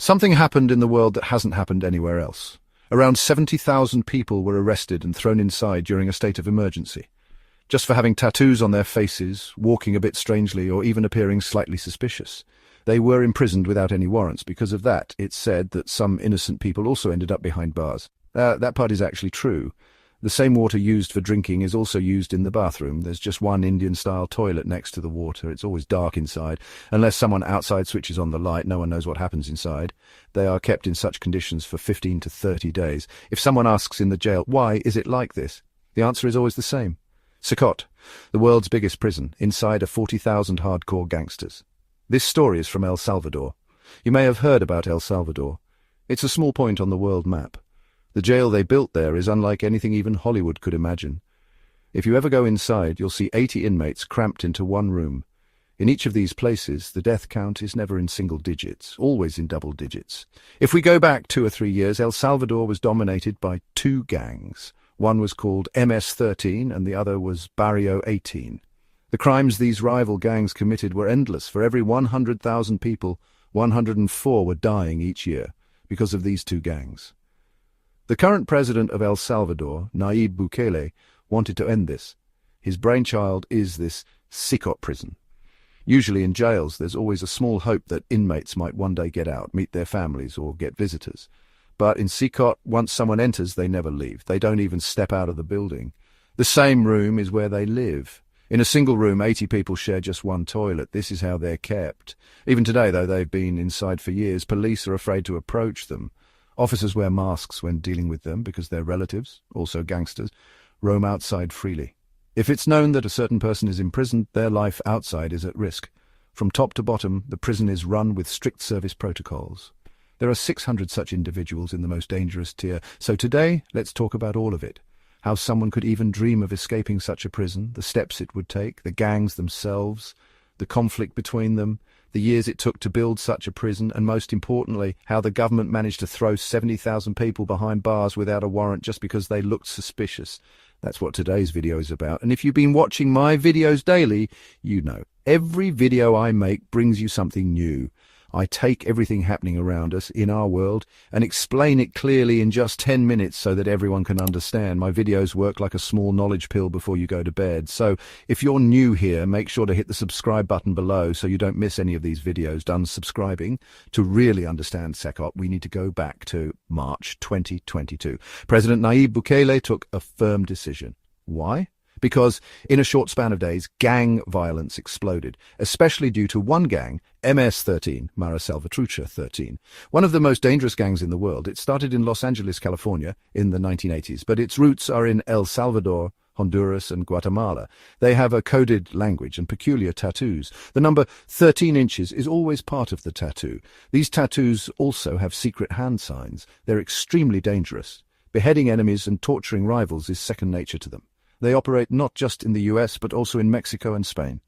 Something happened in the world that hasn't happened anywhere else. Around 70,000 people were arrested and thrown inside during a state of emergency, just for having tattoos on their faces, walking a bit strangely, or even appearing slightly suspicious. They were imprisoned without any warrants. Because of that, it's said that some innocent people also ended up behind bars. That part is actually true. The same water used for drinking is also used in the bathroom. There's just one Indian-style toilet next to the water. It's always dark inside. Unless someone outside switches on the light, no one knows what happens inside. They are kept in such conditions for 15 to 30 days. If someone asks in the jail, why is it like this? The answer is always the same. CECOT, the world's biggest prison, inside are 40,000 hardcore gangsters. This story is from El Salvador. You may have heard about El Salvador. It's a small point on the world map. The jail they built there is unlike anything even Hollywood could imagine. If you ever go inside, you'll see 80 inmates cramped into one room. In each of these places, the death count is never in single digits, always in double digits. If we go back 2 or 3 years, El Salvador was dominated by 2 gangs. One was called MS-13 and the other was Barrio 18. The crimes these rival gangs committed were endless. For every 100,000 people, 104 were dying each year because of these 2 gangs. The current president of El Salvador, Nayib Bukele, wanted to end this. His brainchild is this CECOT prison. Usually in jails, there's always a small hope that inmates might one day get out, meet their families, or get visitors. But in CECOT, once someone enters, they never leave. They don't even step out of the building. The same room is where they live. In a single room, 80 people share just one toilet. This is how they're kept. Even today, though they've been inside for years, police are afraid to approach them. Officers wear masks when dealing with them because their relatives, also gangsters, roam outside freely. If it's known that a certain person is imprisoned, their life outside is at risk. From top to bottom, the prison is run with strict service protocols. There are 600 such individuals in the most dangerous tier, so today let's talk about all of it. How someone could even dream of escaping such a prison, the steps it would take, the gangs themselves, the conflict between them, the years it took to build such a prison, and most importantly, how the government managed to throw 70,000 people behind bars without a warrant just because they looked suspicious. That's what today's video is about. And if you've been watching my videos daily, you know. Every video I make brings you something new. I take everything happening around us in our world and explain it clearly in just 10 minutes so that everyone can understand. My videos work like a small knowledge pill before you go to bed. So if you're new here, make sure to hit the subscribe button below so you don't miss any of these videos. Done subscribing. To really understand CECOT, we need to go back to March 2022. President Nayib Bukele took a firm decision. Why? Because in a short span of days, gang violence exploded, especially due to one gang, MS-13, Mara Salvatrucha 13, one of the most dangerous gangs in the world. It started in Los Angeles, California in the 1980s, but its roots are in El Salvador, Honduras and Guatemala. They have a coded language and peculiar tattoos. The number 13 inches is always part of the tattoo. These tattoos also have secret hand signs. They're extremely dangerous. Beheading enemies and torturing rivals is second nature to them. They operate not just in the US, but also in Mexico and Spain.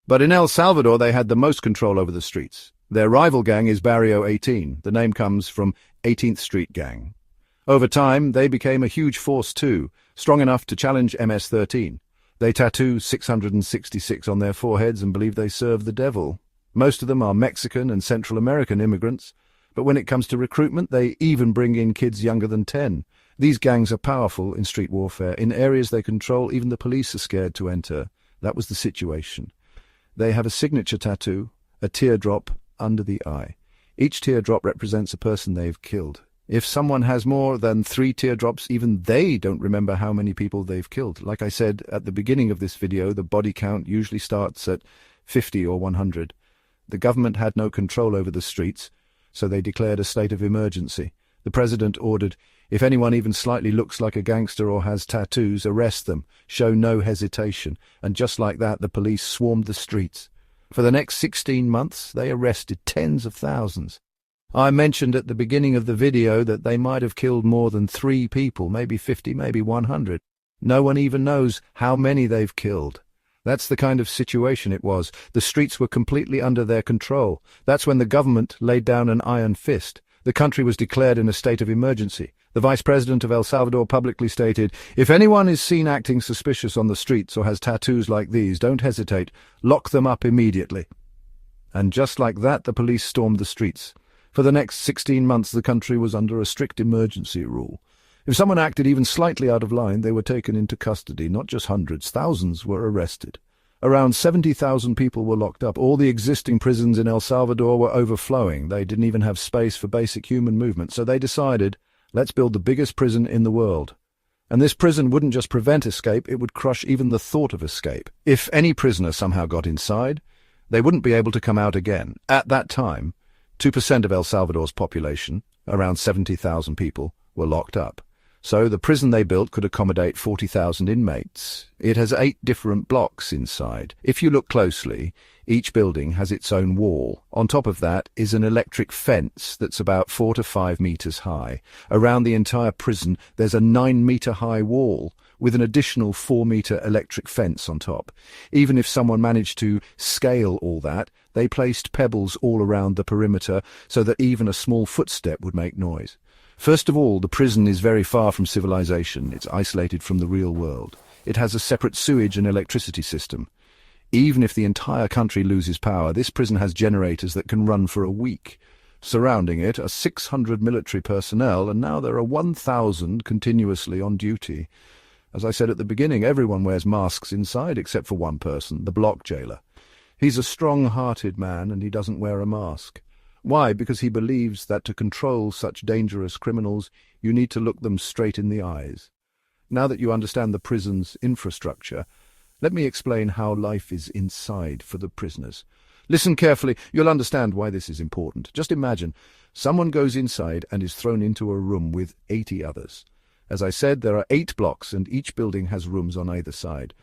But in El Salvador, they had the most control over the streets. Their rival gang is Barrio 18. The name comes from 18th Street Gang. Over time, they became a huge force too, strong enough to challenge MS-13. They tattoo 666 on their foreheads and believe they serve the devil. Most of them are Mexican and Central American immigrants, but when it comes to recruitment, they even bring in kids younger than 10. These gangs are powerful in street warfare. In areas they control, even the police are scared to enter. That was the situation. They have a signature tattoo, a teardrop under the eye. Each teardrop represents a person they've killed. If someone has more than 3 teardrops, even they don't remember how many people they've killed. Like I said at the beginning of this video, the body count usually starts at 50 or 100. The government had no control over the streets, so they declared a state of emergency. The president ordered, if anyone even slightly looks like a gangster or has tattoos, arrest them, show no hesitation. And just like that, the police swarmed the streets. For the next 16 months, they arrested tens of thousands. I mentioned at the beginning of the video that they might have killed more than 3 people, maybe 50, maybe 100. No one even knows how many they've killed. That's the kind of situation it was. The streets were completely under their control. That's when the government laid down an iron fist. The country was declared in a state of emergency. The vice president of El Salvador publicly stated, if anyone is seen acting suspicious on the streets or has tattoos like these, don't hesitate. Lock them up immediately. And just like that, the police stormed the streets. For the next 16 months, the country was under a strict emergency rule. If someone acted even slightly out of line, they were taken into custody. Not just hundreds, thousands were arrested. Around 70,000 people were locked up. All the existing prisons in El Salvador were overflowing. They didn't even have space for basic human movement, so they decided, let's build the biggest prison in the world. And this prison wouldn't just prevent escape, it would crush even the thought of escape. If any prisoner somehow got inside, they wouldn't be able to come out again. At that time, 2% of El Salvador's population, around 70,000 people, were locked up. So the prison they built could accommodate 40,000 inmates. It has 8 different blocks inside. If you look closely, each building has its own wall. On top of that is an electric fence that's about 4 to 5 meters high. Around the entire prison, there's a 9-meter-high wall with an additional 4-meter electric fence on top. Even if someone managed to scale all that, they placed pebbles all around the perimeter so that even a small footstep would make noise. First of all, the prison is very far from civilization. It's isolated from the real world. It has a separate sewage and electricity system. Even if the entire country loses power, this prison has generators that can run for a week. Surrounding it are 600 military personnel, and now there are 1,000 continuously on duty. As I said at the beginning, everyone wears masks inside except for one person, the block jailer. He's a strong-hearted man, and he doesn't wear a mask. Why? Because he believes that to control such dangerous criminals, you need to look them straight in the eyes. Now that you understand the prison's infrastructure, let me explain how life is inside for the prisoners. Listen carefully, you'll understand why this is important. Just imagine, someone goes inside and is thrown into a room with 80 others. As I said, there are 8 blocks, and each building has rooms on either side.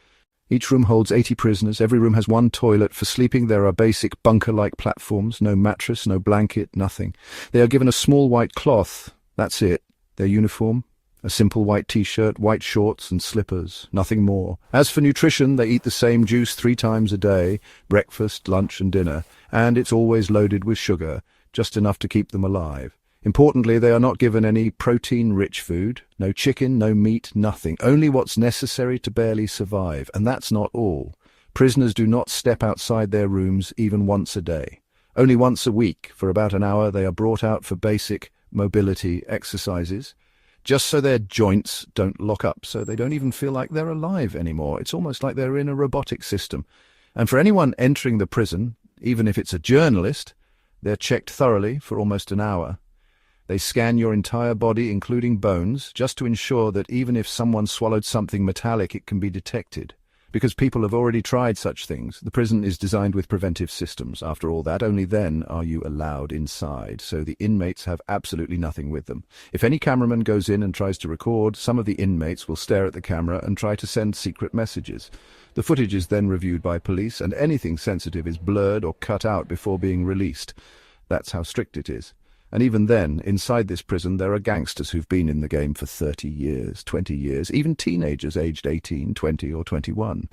Each room holds 80 prisoners. Every room has one toilet. For sleeping, there are basic bunker-like platforms. No mattress, no blanket, nothing. They are given a small white cloth. That's it. Their uniform, a simple white t-shirt, white shorts and slippers. Nothing more. As for nutrition, they eat the same juice 3 times a day, breakfast, lunch and dinner, and it's always loaded with sugar, just enough to keep them alive. Importantly, they are not given any protein-rich food, no chicken, no meat, nothing, only what's necessary to barely survive, and that's not all. Prisoners do not step outside their rooms even once a day. Only once a week, for about an hour, they are brought out for basic mobility exercises, just so their joints don't lock up, so they don't even feel like they're alive anymore. It's almost like they're in a robotic system. And for anyone entering the prison, even if it's a journalist, they're checked thoroughly for almost an hour. They scan your entire body, including bones, just to ensure that even if someone swallowed something metallic, it can be detected. Because people have already tried such things. The prison is designed with preventive systems. After all that, only then are you allowed inside, so the inmates have absolutely nothing with them. If any cameraman goes in and tries to record, some of the inmates will stare at the camera and try to send secret messages. The footage is then reviewed by police, and anything sensitive is blurred or cut out before being released. That's how strict it is. And even then, inside this prison, there are gangsters who've been in the game for 30 years, 20 years, even teenagers aged 18, 20 or 21.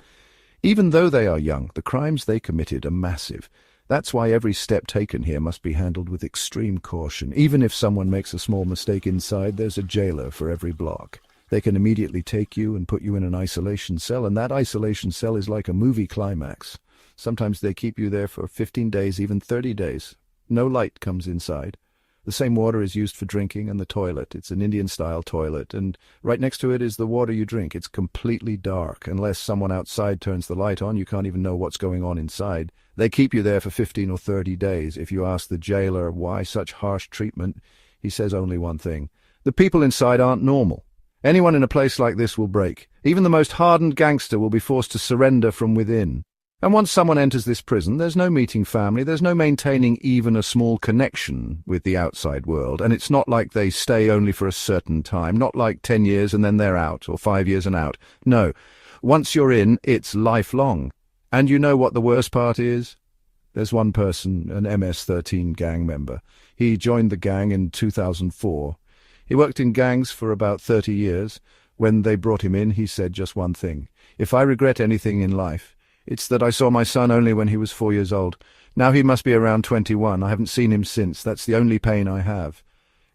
Even though they are young, the crimes they committed are massive. That's why every step taken here must be handled with extreme caution. Even if someone makes a small mistake inside, there's a jailer for every block. They can immediately take you and put you in an isolation cell, and that isolation cell is like a movie climax. Sometimes they keep you there for 15 days, even 30 days. No light comes inside. The same water is used for drinking and the toilet. It's an Indian-style toilet, and right next to it is the water you drink. It's completely dark. Unless someone outside turns the light on, you can't even know what's going on inside. They keep you there for 15 or 30 days. If you ask the jailer why such harsh treatment, he says only one thing. The people inside aren't normal. Anyone in a place like this will break. Even the most hardened gangster will be forced to surrender from within. And once someone enters this prison, there's no meeting family, there's no maintaining even a small connection with the outside world, and it's not like they stay only for a certain time, not like 10 years and then they're out, or 5 years and out. No, once you're in, it's lifelong. And you know what the worst part is? There's one person, an MS-13 gang member. He joined the gang in 2004. He worked in gangs for about 30 years. When they brought him in, he said just one thing. If I regret anything in life, it's that I saw my son only when he was 4 years old. Now he must be around 21. I haven't seen him since. That's the only pain I have.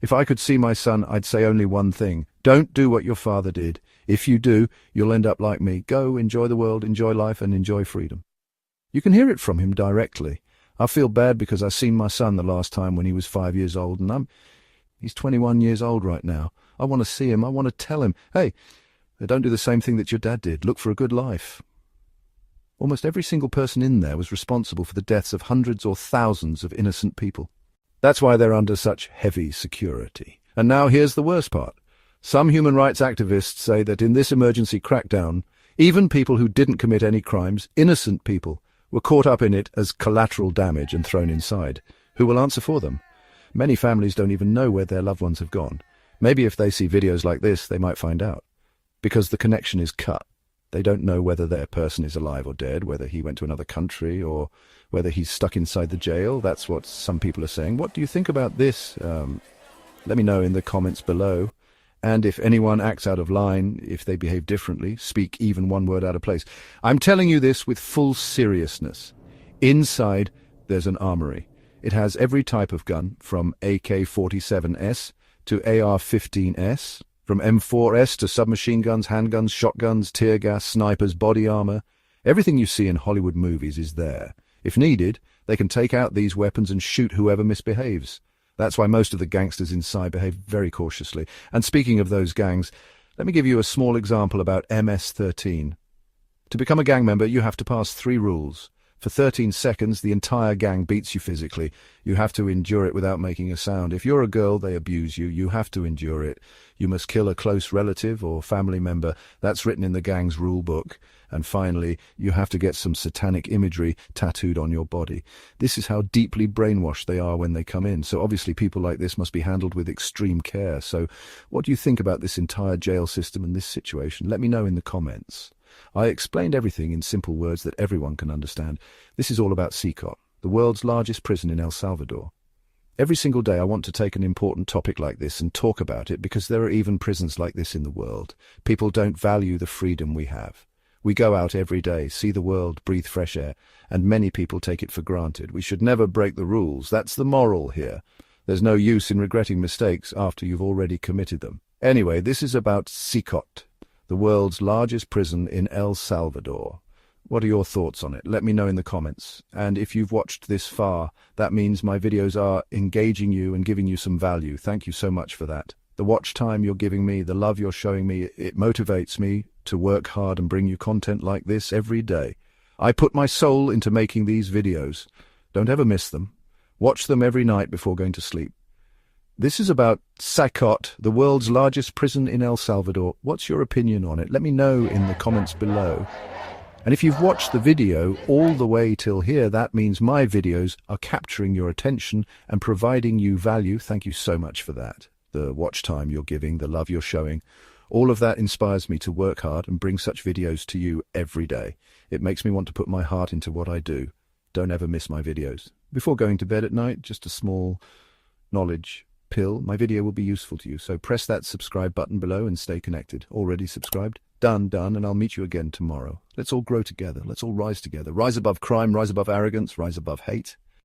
If I could see my son, I'd say only one thing. Don't do what your father did. If you do, you'll end up like me. Go, enjoy the world, enjoy life, and enjoy freedom. You can hear it from him directly. I feel bad because I seen my son the last time when he was 5 years old, and he's 21 years old right now. I want to see him. I want to tell him, hey, don't do the same thing that your dad did. Look for a good life. Almost every single person in there was responsible for the deaths of hundreds or thousands of innocent people. That's why they're under such heavy security. And now here's the worst part. Some human rights activists say that in this emergency crackdown, even people who didn't commit any crimes, innocent people, were caught up in it as collateral damage and thrown inside. Who will answer for them? Many families don't even know where their loved ones have gone. Maybe if they see videos like this, they might find out. Because the connection is cut. They don't know whether their person is alive or dead, whether he went to another country, or whether he's stuck inside the jail. That's what some people are saying. What do you think about this? Let me know in the comments below. And if anyone acts out of line, if they behave differently, speak even one word out of place. I'm telling you this with full seriousness. Inside, there's an armory. It has every type of gun, from AK-47S to AR-15S, from M4S to submachine guns, handguns, shotguns, tear gas, snipers, body armor. Everything you see in Hollywood movies is there. If needed, they can take out these weapons and shoot whoever misbehaves. That's why most of the gangsters inside behave very cautiously. And speaking of those gangs, let me give you a small example about MS-13. To become a gang member, you have to pass 3 rules. For 13 seconds, the entire gang beats you physically. You have to endure it without making a sound. If you're a girl, they abuse you. You have to endure it. You must kill a close relative or family member. That's written in the gang's rule book. And finally, you have to get some satanic imagery tattooed on your body. This is how deeply brainwashed they are when they come in. So obviously people like this must be handled with extreme care. So what do you think about this entire jail system and this situation? Let me know in the comments. I explained everything in simple words that everyone can understand. This is all about CECOT, the world's largest prison in El Salvador. Every single day I want to take an important topic like this and talk about it because there are even prisons like this in the world. People don't value the freedom we have. We go out every day, see the world, breathe fresh air, and many people take it for granted. We should never break the rules. That's the moral here. There's no use in regretting mistakes after you've already committed them. Anyway, this is about CECOT, the world's largest prison in El Salvador. What are your thoughts on it? Let me know in the comments. And if you've watched this far, that means my videos are engaging you and giving you some value. Thank you so much for that. The watch time you're giving me, the love you're showing me, it motivates me to work hard and bring you content like this every day. I put my soul into making these videos. Don't ever miss them. Watch them every night before going to sleep. This is about CECOT, the world's largest prison in El Salvador. What's your opinion on it? Let me know in the comments below. And if you've watched the video all the way till here, that means my videos are capturing your attention and providing you value. Thank you so much for that. The watch time you're giving, the love you're showing, all of that inspires me to work hard and bring such videos to you every day. It makes me want to put my heart into what I do. Don't ever miss my videos. Before going to bed at night, just a small knowledge pill. My video will be useful to you, so press that subscribe button below and stay connected. Already subscribed? Done, and I'll meet you again tomorrow. Let's all grow together. Let's all rise together. Rise above crime, rise above arrogance, rise above hate.